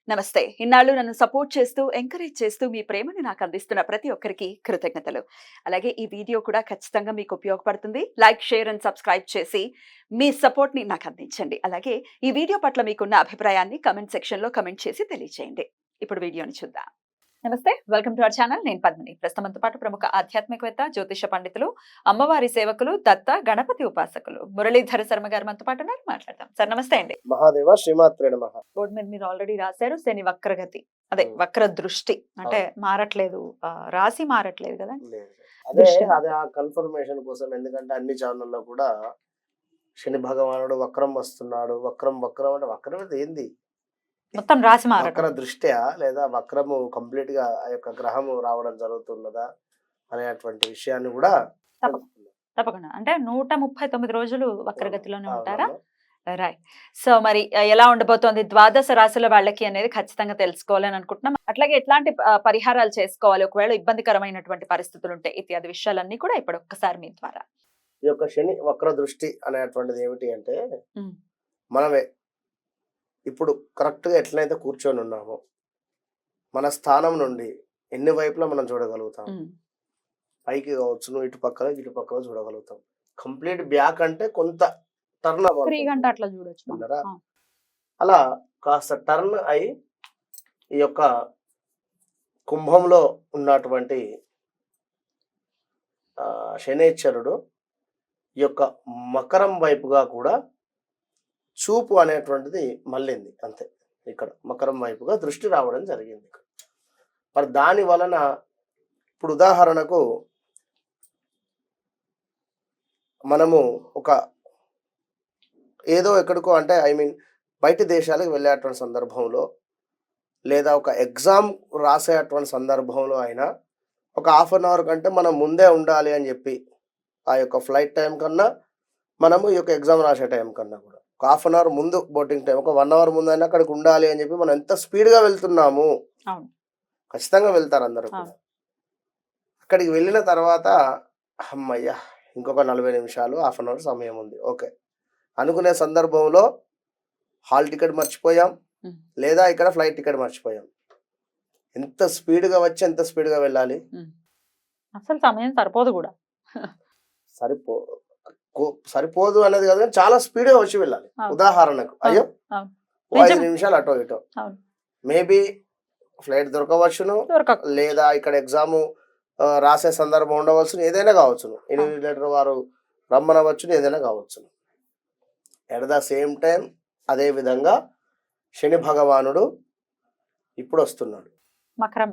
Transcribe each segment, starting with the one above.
నమస్తే. ఇన్నాళ్ళు నన్ను సపోర్ట్ చేస్తూ, ఎంకరేజ్ చేస్తూ మీ ప్రేమని నాకు అందిస్తున్న ప్రతి ఒక్కరికి కృతజ్ఞతలు. అలాగే ఈ వీడియో కూడా ఖచ్చితంగా మీకు ఉపయోగపడుతుంది. లైక్, షేర్ అండ్ సబ్స్క్రైబ్ చేసి మీ సపోర్ట్‌ని నాకు అందించండి. అలాగే ఈ వీడియో పట్ల మీకున్న అభిప్రాయాన్ని కామెంట్ సెక్షన్‌లో కామెంట్ చేసి తెలియజేయండి. ఇప్పుడు వీడియోని చూద్దాం. నమస్తే. Welcome to our channel. నేను పద్మిని. ప్రస్తుతం మనతో పాటు ప్రముఖ ఆధ్యాత్మికవేత్త, జ్యోతిష పండితులు, అమ్మవారి సేవకులు, దత్త, గణపతి ఉపాసకులు మురళీధర శర్మ గారు మనతో పాటు ఉన్నారు. మాట్లాడదాం. సార్ నమస్తే అండి. మహాదేవ శ్రీమాత్రే నమః. బోర్డు మీద మీరు ఆల్రెడీ రాశారు శని వక్రగతి. అదే వక్ర దృష్టి అంటే మారట్లేదు, రాశి మారట్లేదు కదా. లేదు. అదే ఆ కన్ఫర్మేషన్ కోసం, ఎందుకంటే అన్ని ఛానల్లో కూడా శని భగవానుడు వక్రం వస్తున్నాడు, వక్రం అంటే వక్రం అయితే ఏంది, మొత్తం రాశి వక్ర మారటం. దృష్ట్యా లేదా వక్రము కంప్లీట్ గా ఆ యొక్క గ్రహము రావడం జరుగుతున్నదా అనేటువంటి విషయాన్ని కూడా తప్పకుండా. అంటే 139 రోజులు వక్రగతిలోనే ఉంటారా? అవునమ్మా. రైట్. సో మరి ఎలా ఉండబోతోంది ద్వాదశ రాశుల వాళ్ళకి అనేది ఖచ్చితంగా తెలుసుకోవాలని అనుకుంటున్నాం. అట్లాగే ఎట్లాంటి పరిహారాలు చేసుకోవాలి ఒకవేళ ఇబ్బందికరమైనటువంటి పరిస్థితులు ఉంటే, ఇత్యాది విషయాలన్నీ కూడా ఇప్పుడు ఒక్కసారి మీ ద్వారా. ఈ యొక్క శని వక్ర దృష్టి అనేటువంటిది ఏమిటి అంటే, ఉమ్, మనమే ఇప్పుడు కరెక్ట్ గా ఎట్లయితే కూర్చొని ఉన్నామో మన స్థానం నుండి ఎన్ని వైపులా మనం చూడగలుగుతాం. ఉమ్, పైకి కావచ్చు, ఇటు పక్కన చూడగలుగుతాం. కంప్లీట్ బ్యాక్ అంటే కొంత టర్న్ 3 గంట అట్లా చూడొచ్చు మనం. అవ్వాలి. ఆ, అలా కాస్త టర్న్ అయి ఈ యొక్క కుంభంలో ఉన్నటువంటి శనేశ్వరుడు ఈ యొక్క మకరం వైపుగా కూడా చూపు అనేటువంటిది మళ్ళింది. అంతే, ఇక్కడ మకరం వైపుగా దృష్టి రావడం జరిగింది. మరి దాని వలన ఇప్పుడు ఉదాహరణకు మనము ఒక ఏదో ఎక్కడికో అంటే బయట దేశాలకు వెళ్ళేటువంటి సందర్భంలో, లేదా ఒక ఎగ్జామ్ రాసేటువంటి సందర్భంలో అయినా ఒక హాఫ్ అన్ అవర్ కంటే మనం ముందే ఉండాలి అని చెప్పి, ఆ యొక్క ఫ్లైట్ టైం కన్నా మనము ఈ యొక్క ఎగ్జామ్ రాసే టైం కన్నా కూడా ఒక హాఫ్ అన్ అవర్ ముందు, బోర్డింగ్ టైం ఒక 1 అవర్ ముందైనా అక్కడికి ఉండాలి అని చెప్పి మనం ఎంత స్పీడ్గా వెళ్తున్నాము. అవును. ఖచ్చితంగా వెళ్తారు అందరూ కూడా. అక్కడికి వెళ్ళిన తర్వాత అమ్మయ్య ఇంకొక 40 నిమిషాలు, హాఫ్ అన్ అవర్ సమయం ఉంది, ఓకే అనుకునే సందర్భంలో హాల్ టికెట్ మర్చిపోయాం, లేదా ఇక్కడ ఫ్లైట్ టికెట్ మర్చిపోయాం. ఎంత స్పీడ్గా వచ్చి ఎంత స్పీడ్గా వెళ్ళాలి, అసలు సమయం సరిపోదు కూడా. సరిపోదు అనేది కాదు, కానీ చాలా స్పీడ్గా వచ్చి వెళ్ళాలి. ఉదాహరణకు అయ్యో అవును. 5 నిమిషాలు అటో ఇటో, అవును. మేబీ ఫ్లైట్ దొరకవచ్చును, లేదా ఇక్కడ ఎగ్జామ్ రాసే సందర్భం ఉండవచ్చును, ఏదైనా కావచ్చును, ఇన్విజిలేటర్ వారు రమ్మనవచ్చును, ఏదైనా కావచ్చును. ఎట్ ద సేమ్ టైం అదే విధంగా శని భగవానుడు ఇప్పుడు వస్తున్నాడు మకరం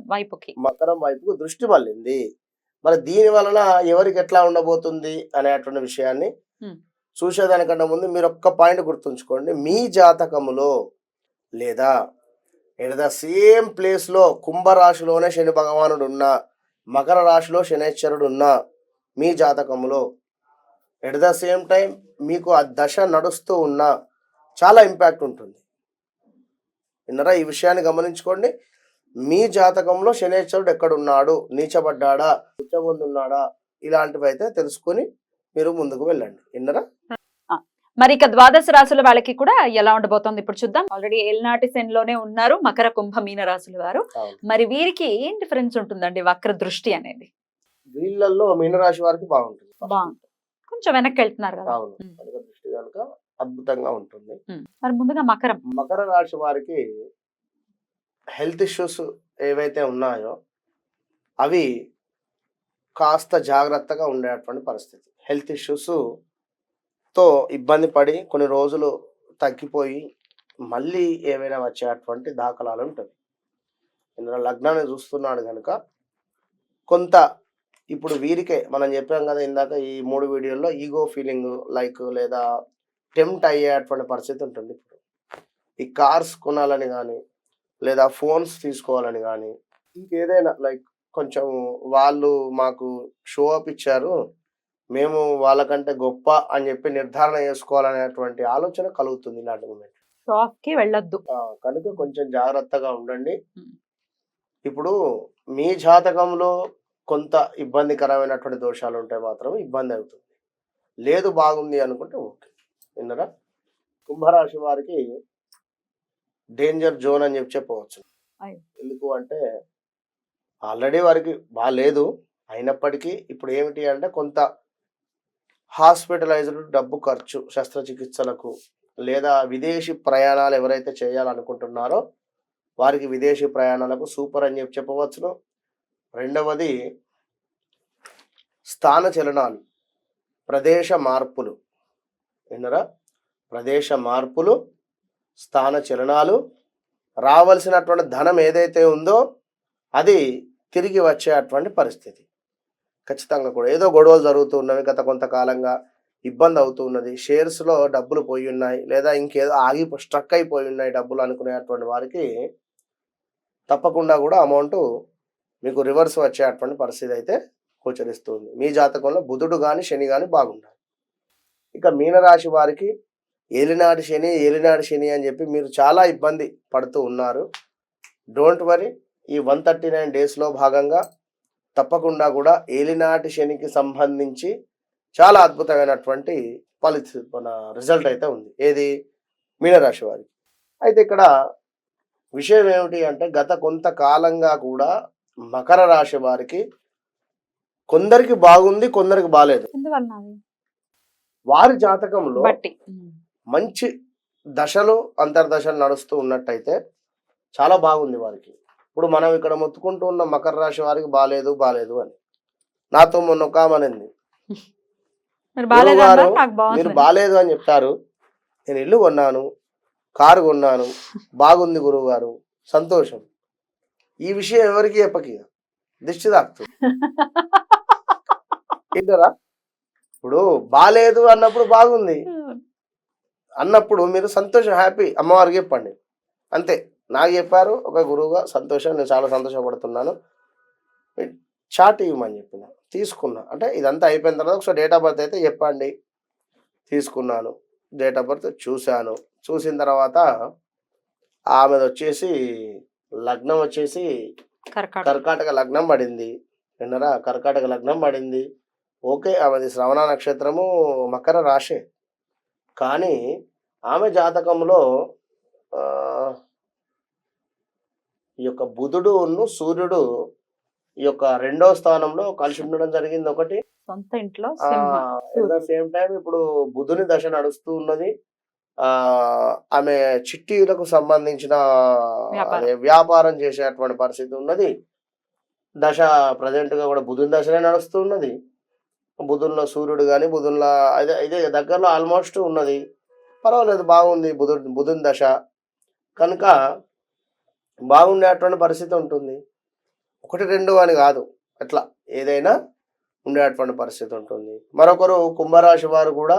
వైపుకు దృష్టి మళ్ళింది. మరి దీని వలన ఎవరికి ఎట్లా ఉండబోతుంది అనేటువంటి విషయాన్ని చూసేదానికన్నా ముందు మీరు ఒక్క పాయింట్ గుర్తుంచుకోండి. మీ జాతకములో లేదా ఎట్ ద సేమ్ ప్లేస్లో కుంభరాశిలోనే శని భగవానుడు ఉన్నా, మకర రాశిలో శనేశ్వరుడు ఉన్నా, మీ జాతకములో ఎట్ ద సేమ్ టైం మీకు ఆ దశ నడుస్తూ ఉన్నా చాలా ఇంపాక్ట్ ఉంటుంది. విన్నరా? ఈ విషయాన్ని గమనించుకోండి. మీ జాతకంలో శనేశ్వరుడు ఎక్కడున్నాడు, నీచబడ్డాడా, ఉచ్చబొందున్నాడా, ఇలాంటివి అయితే తెలుసుకొని మీరు ముందుకు వెళ్ళండి. విన్నరా? మరి ఇక ద్వాదశ రాశుల వాళ్ళకి కూడా ఎలా ఉండబోతోంది ఇప్పుడు చూద్దాం. ఆల్రెడీ ఏళ్నాటి శనిలోనే ఉన్నారు మకర, కుంభ, మీన రాశుల వారు. మరి వీరికి ఏం డిఫరెన్స్ ఉంటుందండి వక్ర దృష్టి అనేది? వీళ్ళల్లో మీనరాశి వారికి బాగుంటుంది. కొంచెం వెనక్కి వెళ్తున్నారు కదా. అవును, దృష్టి కనుక అద్భుతంగా ఉంటుంది. మరి ముందుగా మకర రాశి వారికి హెల్త్ ఇష్యూస్ ఏవైతే ఉన్నాయో అవి కాస్త జాగ్రత్తగా ఉండేటువంటి పరిస్థితి. హెల్త్ ఇష్యూస్తో ఇబ్బంది పడి కొన్ని రోజులు తగ్గిపోయి మళ్ళీ ఏవైనా వచ్చేటువంటి దాఖలాలు ఉంటుంది. ఇందులో లగ్నాన్ని చూస్తున్నాడు కనుక కొంత ఇప్పుడు వీరికే మనం చెప్పాం కదా ఇందాక ఈ 3 వీడియోల్లో, ఈగో ఫీలింగ్ లైక్ లేదా టెంప్ట్ అయ్యేటువంటి పరిస్థితి ఉంటుంది. ఇప్పుడు ఈ కార్స్ కొనాలని కానీ, లేదా ఫోన్స్ తీసుకోవాలని కానీ, ఇంకేదైనా లైక్ కొంచెం వాళ్ళు మాకు షో అప్ ఇచ్చారు, మేము వాళ్ళకంటే గొప్ప అని చెప్పి నిర్ధారణ చేసుకోవాలనేటువంటి ఆలోచన కలుగుతుంది ఇలాంటి మూమెంట్. షాప్కి వెళ్ళొద్దు కనుక కొంచెం జాగ్రత్తగా ఉండండి. ఇప్పుడు మీ జాతకంలో కొంత ఇబ్బందికరమైనటువంటి దోషాలు ఉంటే మాత్రం ఇబ్బంది అవుతుంది. లేదు బాగుంది అనుకుంటే ఓకే. విన్నరా? కుంభరాశి వారికి డేంజర్ జోన్ అని చెప్పవచ్చు. అయ్యో. ఎందుకు అంటే ఆల్రెడీ వారికి బాలేదు. అయినప్పటికీ ఇప్పుడు ఏమిటి అంటే కొంత హాస్పిటలైజ్డ్ డబ్బు ఖర్చు శస్త్రచికిత్సలకు, లేదా విదేశీ ప్రయాణాలు ఎవరైతే చేయాలనుకుంటున్నారో వారికి విదేశీ ప్రయాణాలకు సూపర్ అని చెప్పవచ్చును. రెండవది స్థాన చలనాలు, ప్రదేశ మార్పులు, విన్నరా? ప్రదేశ మార్పులు, స్థాన చలనాలు, రావాల్సినటువంటి ధనం ఏదైతే ఉందో అది తిరిగి వచ్చేటువంటి పరిస్థితి ఖచ్చితంగా కూడా. ఏదో గొడవలు జరుగుతూ ఉన్నవి, గత కొంతకాలంగా ఇబ్బంది అవుతూ ఉన్నది, షేర్స్లో డబ్బులు పోయి ఉన్నాయి, లేదా ఇంకేదో స్ట్రక్ అయిపోయి ఉన్నాయి డబ్బులు అనుకునేటువంటి వారికి తప్పకుండా కూడా అమౌంట్ మీకు రివర్స్ వచ్చేటువంటి పరిస్థితి అయితే గోచరిస్తుంది. మీ జాతకంలో బుధుడు కానీ శని కానీ బాగుండాలి. ఇక మీనరాశి వారికి ఏలినాటి శని అని చెప్పి మీరు చాలా ఇబ్బంది పడుతూ ఉన్నారు. డోంట్ వరీ, ఈ 139 డేస్లో భాగంగా తప్పకుండా కూడా ఏలినాటి శనికి సంబంధించి చాలా అద్భుతమైనటువంటి మన రిజల్ట్ అయితే ఉంది. ఏది? మీనరాశి వారికి. అయితే ఇక్కడ విషయం ఏమిటి అంటే గత కొంతకాలంగా కూడా మకర రాశి వారికి కొందరికి బాగుంది, కొందరికి బాలేదు. వారి జాతకంలో మంచి దశలు అంతర్దశలు నడుస్తూ ఉన్నట్టయితే చాలా బాగుంది వారికి. ఇప్పుడు మనం ఇక్కడ మొత్తుకుంటూ ఉన్న మకర రాశి వారికి బాలేదు అని నాతో మొన్న ఒక ఆమెనింది, మీరు బాలేదు అని చెప్పారు, నేను ఇల్లు కొన్నాను, కారు కొన్నాను, బాగుంది గురువు గారు, సంతోషం. ఈ విషయం ఎవరికి చెప్పకి దిష్టి తాకుతుంది. ఏంటరా? ఇప్పుడు బాలేదు అన్నప్పుడు బాగుంది అన్నప్పుడు మీరు సంతోషం, హ్యాపీ అమ్మవారికి చెప్పండి అంతే. నాకు చెప్పారు ఒక గురువుగా, సంతోషం, నేను చాలా సంతోషపడుతున్నాను, చాట్ ఇవ్వమని చెప్పిన, తీసుకున్నా. అంటే ఇదంతా అయిపోయిన తర్వాత ఒకసారి డేట్ ఆఫ్ బర్త్ అయితే చెప్పండి, తీసుకున్నాను. డేట్ ఆఫ్ బర్త్ చూశాను. చూసిన తర్వాత ఆమెది వచ్చేసి లగ్నం వచ్చేసి కర్కాటక లగ్నం పడింది. విన్నరా? కర్కాటక లగ్నం పడింది. ఓకే, ఆమెది శ్రవణ నక్షత్రము, మకర రాశి. కానీ ఆమె జాతకంలో ఈ యొక్క బుధుడు సూర్యుడు ఈ యొక్క 2వ స్థానంలో కలిసి ఉండడం జరిగింది. ఒకటి సొంత ఇంట్లో ఎట్ ద సేమ్ టైం ఇప్పుడు బుధుని దశ నడుస్తూ ఉన్నది. ఆమె చిట్టీలకు సంబంధించిన వ్యాపారం చేసేటువంటి పరిస్థితి ఉన్నది. దశ ప్రజెంట్ గా కూడా బుధుని దశనే నడుస్తూ ఉన్నది. బుధుల్లో సూర్యుడు కానీ బుధుల్లో ఇదే దగ్గరలో ఆల్మోస్ట్ ఉన్నది. పర్వాలేదు, బాగుంది బుధుని దశ కనుక బాగుండేటువంటి పరిస్థితి ఉంటుంది. 1, 2 అని కాదు, అట్లా ఏదైనా ఉండేటువంటి పరిస్థితి ఉంటుంది. మరొకరు కుంభరాశి వారు కూడా,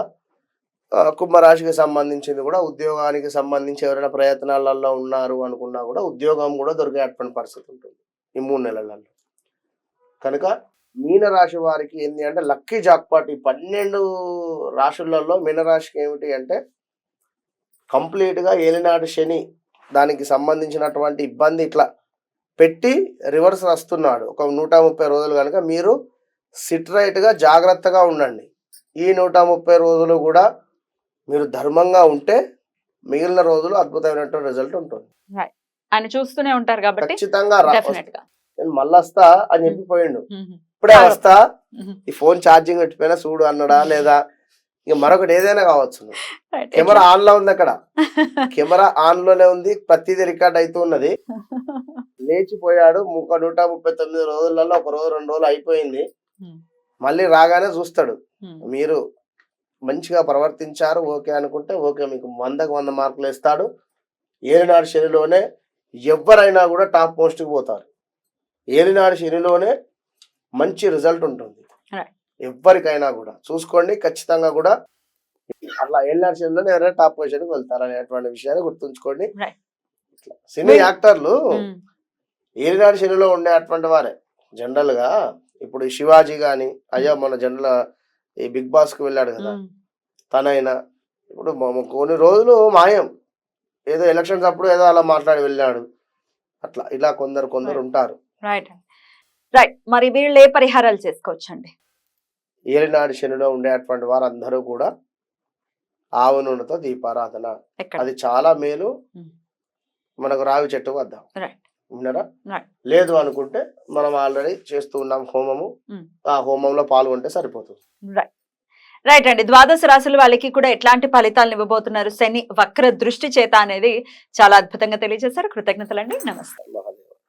కుంభరాశికి సంబంధించింది కూడా, ఉద్యోగానికి సంబంధించి ఎవరైనా ప్రయత్నాలలో ఉన్నారు అనుకున్నా కూడా ఉద్యోగం కూడా దొరికేటువంటి పరిస్థితి ఉంటుంది ఈ 3 నెలలలో. కనుక మీనరాశి వారికి ఏంటి అంటే లక్కీ జాక్పాట్. ఈ 12 రాశులలో మీనరాశికి ఏమిటి అంటే కంప్లీట్గా ఏలినాటి శని దానికి సంబంధించినటువంటి ఇబ్బంది ఇట్లా పెట్టి రివర్స్ వస్తున్నాడు. ఒక 130 రోజులు కనుక మీరు సిట్రైట్గా జాగ్రత్తగా ఉండండి. ఈ 130 రోజులు కూడా మీరు ధర్మంగా ఉంటే మిగిలిన రోజులు అద్భుతమైనటువంటి రిజల్ట్ ఉంటుంది. ఆయన చూస్తూనే ఉంటారు కాబట్టి ఖచ్చితంగా నేను మళ్ళీ వస్తా అని చెప్పిపోయిండు. ఇప్పుడే వస్తా, ఈ ఫోన్ ఛార్జింగ్ పెట్టిపోయినా చూడు అన్నాడా, లేదా ఇక మరొకటి ఏదైనా కావచ్చు. కెమెరా ఆన్ లో ఉంది, అక్కడ కెమెరా ఆన్ లోనే ఉంది, ప్రతిదీ రికార్డ్ అవుతూ ఉన్నది. లేచిపోయాడు 139 రోజులలో 1 రోజు 2 రోజులు అయిపోయింది. మళ్ళీ రాగానే చూస్తాడు. మీరు మంచిగా ప్రవర్తించారు ఓకే అనుకుంటే ఓకే, మీకు 100కు 100 మార్కులు ఇస్తాడు. ఏలినాడు శనిలోనే ఎవరైనా కూడా టాప్ పోస్ట్కి పోతారు. ఏలినాడు శనిలోనే మంచి రిజల్ట్ ఉంటుంది ఎవరికైనా కూడా. చూసుకోండి, ఖచ్చితంగా కూడా అట్లా ఏలినాడు శనిలోనే ఎవరైనా టాప్ పొజిషన్కి వెళ్తారు అనేటువంటి విషయాన్ని గుర్తుంచుకోండి. సినీ యాక్టర్లు ఏలినాడు శనిలో ఉండేటువంటి వారే జనరల్ గా. ఇప్పుడు శివాజీ గాని, అయ్యా మన జనరల్ ఈ బిగ్ బాస్ కు వెళ్ళాడు కదా తనైనా, ఇప్పుడు కొన్ని రోజులు మాయం, ఏదో ఎలక్షన్స్ అప్పుడు ఏదో అలా మాట్లాడి వెళ్ళాడు. అట్లా ఇలా కొందరు ఉంటారు. రైట్. మరి వీళ్ళు ఏ పరిహారాలు చేసుకోవచ్చండి? ఏలినాడు శనిలో ఉండేటువంటి వారు అందరూ కూడా ఆవు నూనెతో దీపారాధన, అది చాలా మేలు. మనకు రావి చెట్టు వద్దాం. రైట్. విన్నారా? రైట్. లేదు అనుకుంటే మనం ఆల్రెడీ చేస్తూ ఉన్నాం హోమము. మ్మ్. ఆ హోమంలో పాల్గొంటే సరిపోతుంది. రైట్. రైట్ అండి. ద్వాదశ రాశుల వాళ్ళకి కూడా ఎట్లాంటి ఫలితాలను ఇవ్వబోతున్నారు శని వక్ర దృష్టి చేత అనేది చాలా అద్భుతంగా తెలియజేశారు. కృతజ్ఞతలండి. నమస్తే.